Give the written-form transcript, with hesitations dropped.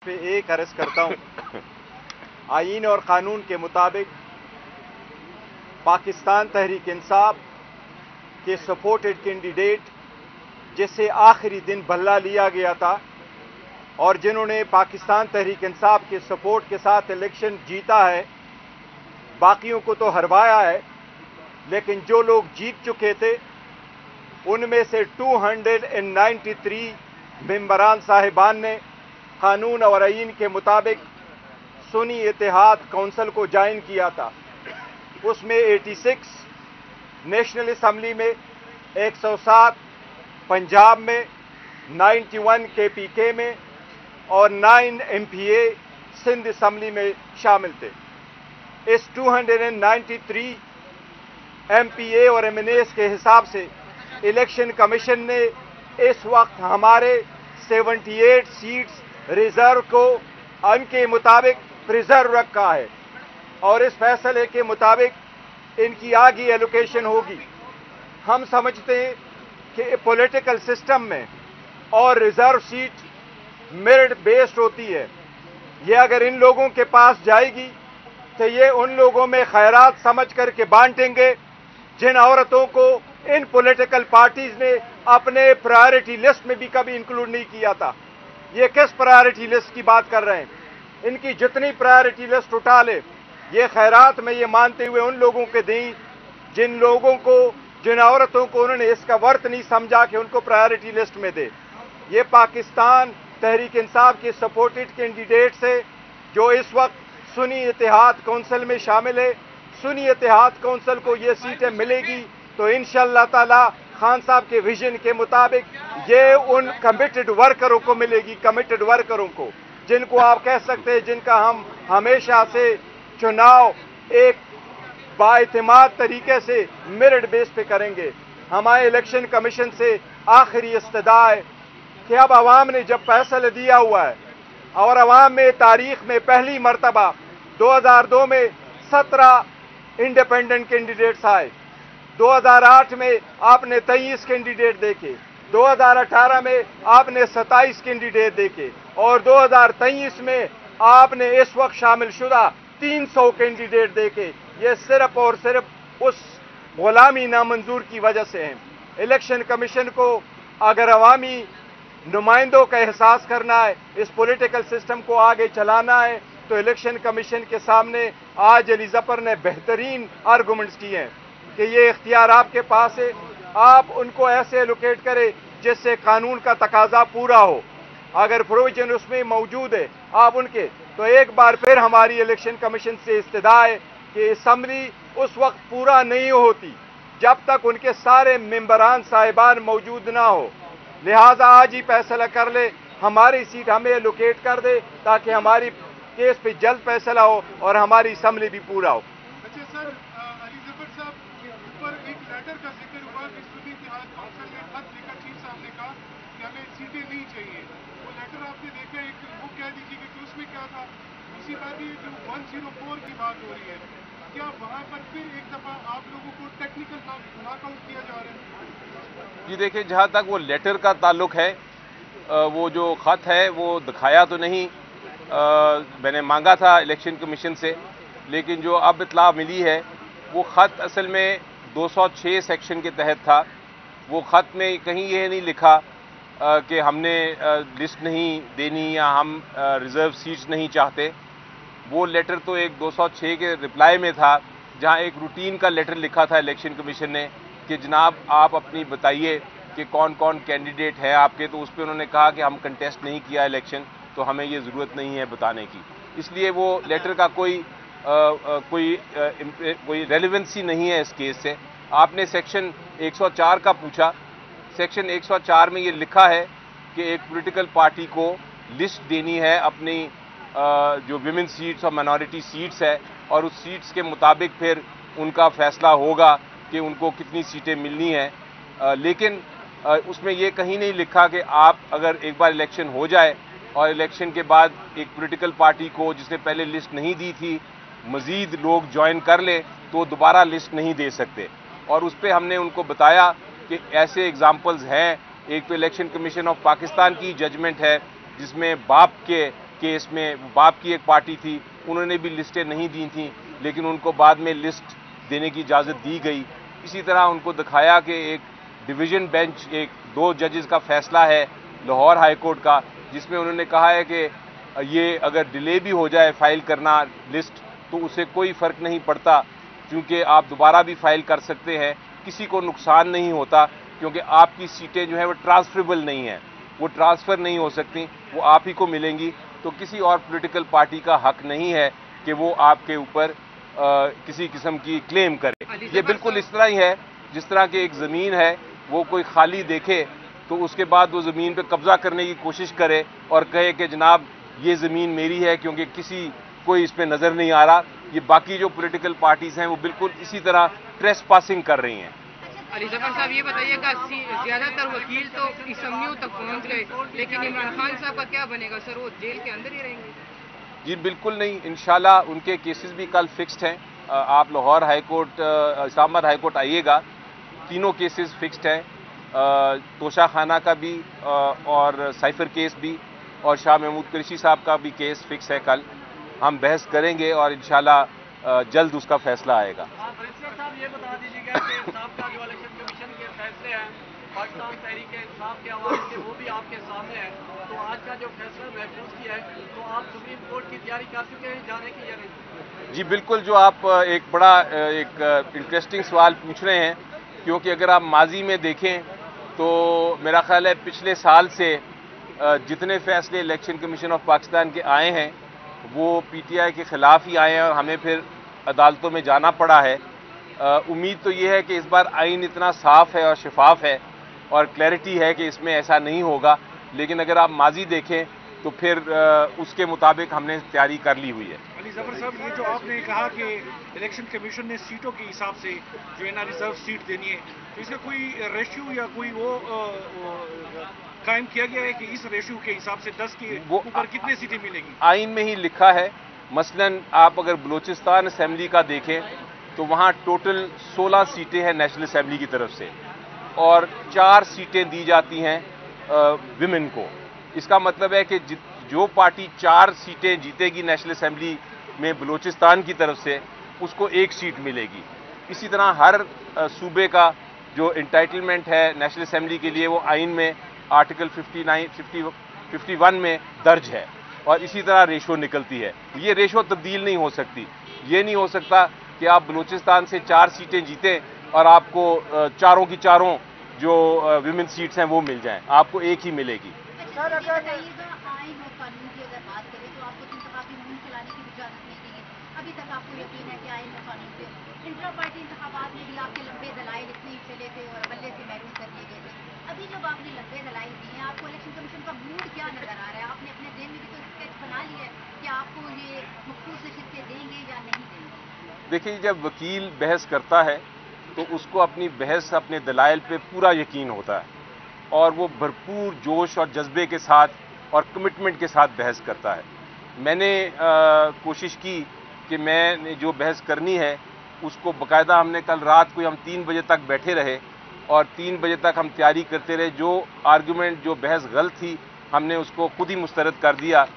पे एक अर्ज करता हूँ। आईन और कानून के मुताबिक पाकिस्तान तहरीक इंसाफ के सपोर्टेड कैंडिडेट जिससे आखिरी दिन बल्ला लिया गया था और जिन्होंने पाकिस्तान तहरीक इंसाफ के सपोर्ट के साथ इलेक्शन जीता है, बाकियों को तो हरवाया है, लेकिन जो लोग जीत चुके थे उनमें से 293 मेंबरान साहिबान ने कानून और आईन के मुताबिक सुन्नी इत्तेहाद काउंसिल को ज्वाइन किया था। उसमें 86 नेशनल असम्बली में, 107 पंजाब में, 91 KPK में और 9 MPA सिंध असम्बली में शामिल थे। इस 293 MPA और MNAs के हिसाब से इलेक्शन कमीशन ने इस वक्त हमारे 78 सीट्स रिजर्व को उनके मुताबिक प्रिजर्व रखा है और इस फैसले के मुताबिक इनकी आगे एलोकेशन होगी। हम समझते हैं कि पॉलिटिकल सिस्टम में और रिजर्व सीट मेरिट बेस्ड होती है। ये अगर इन लोगों के पास जाएगी तो ये उन लोगों में खैरात समझ करके बांटेंगे जिन औरतों को इन पॉलिटिकल पार्टीज ने अपने प्रायोरिटी लिस्ट में भी कभी इंक्लूड नहीं किया था। ये किस प्रायोरिटी लिस्ट की बात कर रहे हैं? इनकी जितनी प्रायोरिटी लिस्ट उठा ले, ये खैरात में ये मानते हुए उन लोगों के दें जिन लोगों को, जिन औरतों को उन्होंने इसका वर्थ नहीं समझा कि उनको प्रायोरिटी लिस्ट में दे। ये पाकिस्तान तहरीक इंसाफ के सपोर्टेड कैंडिडेट्स है जो इस वक्त सुन्नी इत्तेहाद काउंसिल में शामिल है। सुन्नी इत्तेहाद काउंसिल को ये सीटें मिलेगी तो इंशाअल्लाह ताला खान साहब के विजन के मुताबिक ये उन कमिटेड वर्करों को मिलेगी, कमिटेड वर्करों को, जिनको आप कह सकते हैं जिनका हम हमेशा से चुनाव एक बाइतिमाद तरीके से मेरिट बेस पे करेंगे। हमारे इलेक्शन कमीशन से आखिरी इस्तदा है कि अब अवाम ने जब फैसला दिया हुआ है और अवाम में तारीख में पहली मरतबा 2002 में 17 इंडिपेंडेंट कैंडिडेट्स आए, 2008 में आपने 23 कैंडिडेट देखे, 2018 में आपने 27 कैंडिडेट देखे और 2023 में आपने इस वक्त शामिल शुदा 300 कैंडिडेट देखे। ये सिर्फ और सिर्फ उस गुलामी नामंजूर की वजह से है। इलेक्शन कमीशन को अगर अवामी नुमाइंदों का एहसास करना है, इस पॉलिटिकल सिस्टम को आगे चलाना है, तो इलेक्शन कमीशन के सामने आज अली जफर ने बेहतरीन आर्गूमेंट्स किए हैं कि ये इख्तियार आपके पास है, आप उनको ऐसे एलोकेट करें जिससे कानून का तकाजा पूरा हो। अगर प्रोविजन उसमें मौजूद है आप उनके, तो एक बार फिर हमारी इलेक्शन कमीशन से इस्तदा है कि असम्बली उस वक्त पूरा नहीं होती जब तक उनके सारे मेंबरान साहिबान मौजूद ना हो। लिहाजा आज ही फैसला कर ले, हमारी सीट हमें एलोकेट कर दे ताकि हमारी केस पे जल्द फैसला हो और हमारी असम्बली भी पूरा हो। अच्छा सर, अली जफर साहब ऊपर एक लेटर का जिक्र हुआ कि सुन्नी इत्तेहाद काउंसिल ने खत लिखा, चीफ साहब ने कहा कि हमें सीटें नहीं चाहिए। वो लेटर आपने देखा, एक वो कह दीजिएगा कि उसमें क्या था। दूसरी बात ये जो 104 की बात हो रही है, क्या वहाँ पर फिर एक दफा आप लोगों को टेक्निकल नॉकआउट किया जा रहा है? जी देखिए, जहाँ तक वो लेटर का ताल्लुक है, वो जो खत है वो दिखाया तो नहीं, मैंने मांगा था इलेक्शन कमीशन से, लेकिन जो अब इत्तला मिली है वो खत असल में 206 सेक्शन के तहत था। वो खत में कहीं ये नहीं लिखा कि हमने लिस्ट नहीं देनी या हम रिजर्व सीट्स नहीं चाहते। वो लेटर तो एक 206 के रिप्लाई में था, जहां एक रूटीन का लेटर लिखा था इलेक्शन कमीशन ने कि जनाब आप अपनी बताइए कि कौन कौन कैंडिडेट है आपके। तो उस पर उन्होंने कहा कि हम कंटेस्ट नहीं किया इलेक्शन, तो हमें ये ज़रूरत नहीं है बताने की। इसलिए वो लेटर का कोई रेलिवेंसी नहीं है इस केस से। आपने सेक्शन 104 का पूछा। सेक्शन 104 में ये लिखा है कि एक पॉलिटिकल पार्टी को लिस्ट देनी है अपनी जो विमेन सीट्स और माइनॉरिटी सीट्स है, और उस सीट्स के मुताबिक फिर उनका फैसला होगा कि उनको कितनी सीटें मिलनी है। लेकिन उसमें ये कहीं नहीं लिखा कि आप अगर एक बार इलेक्शन हो जाए और इलेक्शन के बाद एक पॉलिटिकल पार्टी को जिसने पहले लिस्ट नहीं दी थी मज़ीद लोग ज्वाइन कर ले तो दोबारा लिस्ट नहीं दे सकते। और उस पर हमने उनको बताया कि ऐसे एग्जाम्पल्स हैं। एक तो इलेक्शन कमीशन ऑफ पाकिस्तान की जजमेंट है जिसमें बाप के کیس میں باپ کی ایک پارٹی تھی، انہوں نے بھی لسٹیں نہیں دی تھیں، لیکن ان کو بعد میں لسٹ دینے کی اجازت دی گئی۔ اسی طرح ان کو دکھایا کہ ایک ڈویژن بینچ، ایک 2 ججز کا فیصلہ ہے لاہور ہائی کورٹ کا، جس میں انہوں نے کہا ہے کہ یہ اگر ڈیلے بھی ہو جائے فائل کرنا لسٹ تو اسے کوئی فرق نہیں پڑتا، کیونکہ آپ دوبارہ بھی فائل کر سکتے ہیں، کسی کو نقصان نہیں ہوتا، کیونکہ آپ کی سیٹیں جو ہیں وہ ٹرانسفریبل نہیں ہیں، وہ ٹرانسفر نہیں ہو سکتی، وہ آپ ہی کو ملیں گی، تو کسی اور پولیٹیکل پارٹی کا حق نہیں ہے کہ وہ آپ کے اوپر کسی قسم کی کلیم کرے۔ یہ بالکل اس طرح ہی ہے جس طرح کہ ایک زمین ہے، وہ کوئی خالی دیکھے تو اس کے بعد وہ زمین پہ قبضہ کرنے کی کوشش کرے اور کہے کہ جناب یہ زمین میری ہے کیونکہ کسی کوئی اس پہ نظر نہیں آ رہا۔ یہ باقی جو پولیٹیکل پارٹیز ہیں وہ بالکل اسی طرح ٹریس پاسنگ کر رہی ہیں۔ علی ظفر صاحب یہ بتائیے کہ زیادہ تر وکیل تو اسمبلیوں تک پہنچ گئے، لیکن عمران خان صاحب کا کیا بنے گا سر؟ وہ جیل کے اندر ہی رہیں گے؟ جی بالکل نہیں، انشاءاللہ ان کے کیسز بھی کل فکسڈ ہیں۔ آپ لاہور ہائی کورٹ، اسلام آباد ہائی کورٹ آئیے گا، تینوں کیسز فکسڈ ہیں، توشہ خانہ کا بھی اور سائفر کیس بھی، اور شاہ محمود قریشی صاحب کا بھی کیس فکس ہے۔ کل ہم بحث کریں گے اور انشاءاللہ جلد اس کا فیصلہ آئے گا۔ صاحب یہ بتا دیجیے گا کہ انصاف کا جو الیکشن کمیشن کے فیصلے ہیں پاکستان تحریک انصاف کے حوالے سے وہ بھی آپ کے سامنے ہے، تو آج کا جو فیصلہ محفوظ کیا ہے تو آپ سپریم کورٹ کی تیاری کر چکے ہیں جانے کی یا نہیں؟ جی بالکل، جو آپ ایک بڑا ایک انٹرسٹنگ سوال پوچھ رہے ہیں، کیونکہ اگر آپ ماضی میں دیکھیں تو میرا خیال ہے پچھلے سال سے جتنے فیصلے الیکشن کمیشن آف پاکستان کے آئے ہیں وہ پی ٹی آئی کے خلاف ہی آئے ہیں اور ہمیں پھر عدالتوں میں جانا پڑا ہے۔ امید تو یہ ہے کہ اس بار آئین اتنا صاف ہے اور شفاف ہے اور کلیئرٹی ہے کہ اس میں ایسا نہیں ہوگا، لیکن اگر آپ ماضی دیکھیں تو پھر اس کے مطابق ہم نے تیاری کر لی ہوئی ہے۔ علی ظفر صاحب، یہ جو آپ نے کہا کہ الیکشن کمیشن نے سیٹوں کے حساب سے جو ہے نا ریزرو سیٹ دینی ہے، تو اس کا کوئی ریشیو یا کوئی وہ قائم کیا گیا ہے کہ اس ریشیو کے حساب سے 10 کے اوپر کتنے سیٹیں ملیں گی؟ آئین میں ہی لکھا ہے۔ مثلا آپ اگر بلوچستان اسمبلی کا دیکھیں تو وہاں ٹوٹل 16 سیٹیں ہیں نیشنل اسمبلی کی طرف سے اور 4 سیٹیں دی جاتی ہیں ویمن کو۔ اس کا مطلب ہے کہ جو پارٹی 4 سیٹیں جیتے گی نیشنل اسمبلی میں بلوچستان کی طرف سے اس کو 1 سیٹ ملے گی۔ اسی طرح ہر صوبے کا جو انٹائٹلمنٹ ہے نیشنل اسمبلی کے لیے وہ آئین میں آرٹیکل 51 میں درج ہے اور اسی طرح ریشو نکلتی ہے۔ یہ ریشو تبدیل نہیں ہو سکتی۔ یہ نہیں ہو سکتا کہ آپ بلوچستان سے 4 سیٹیں جیتیں اور آپ کو چاروں کی چاروں جو ویمن سیٹس ہیں وہ مل جائیں، آپ کو 1 ہی ملے گی۔ سر بتائیے گا آئین اور قانون کی اگر بات کریں تو آپ کو انتخابی مہم چلانے کی اجازت نہیں دی گئی، ابھی تک آپ کو یقین ہے کہ آئین اور قانون سے انٹرا پارٹی انتخابات میں بھی آپ کے لمبے دلائل اتنے ہی چلے تھے اور عملے سے محروم کر دیے گئے تھے، ابھی جب آپ نے لمبے دلائل دیے ہیں آپ کو الیکشن کمیشن کا موڈ کیا نظر آ رہا ہے؟ آپ نے اپنے ذہن میں بھی تو اسکیچ بنا لیا ہے کہ آپ کو یہ مخصوص نشستیں دیں گے یا نہیں دیں گے؟ دیکھیے، جب وکیل بحث کرتا ہے تو اس کو اپنی بحث اپنے دلائل پہ پورا یقین ہوتا ہے اور وہ بھرپور جوش اور جذبے کے ساتھ اور کمٹمنٹ کے ساتھ بحث کرتا ہے۔ میں نے کوشش کی کہ میں نے جو بحث کرنی ہے اس کو باقاعدہ ہم نے کل رات کو ہم 3 بجے تک بیٹھے رہے اور 3 بجے تک ہم تیاری کرتے رہے۔ جو آرگومنٹ جو بحث غلط تھی ہم نے اس کو خود ہی مسترد کر دیا۔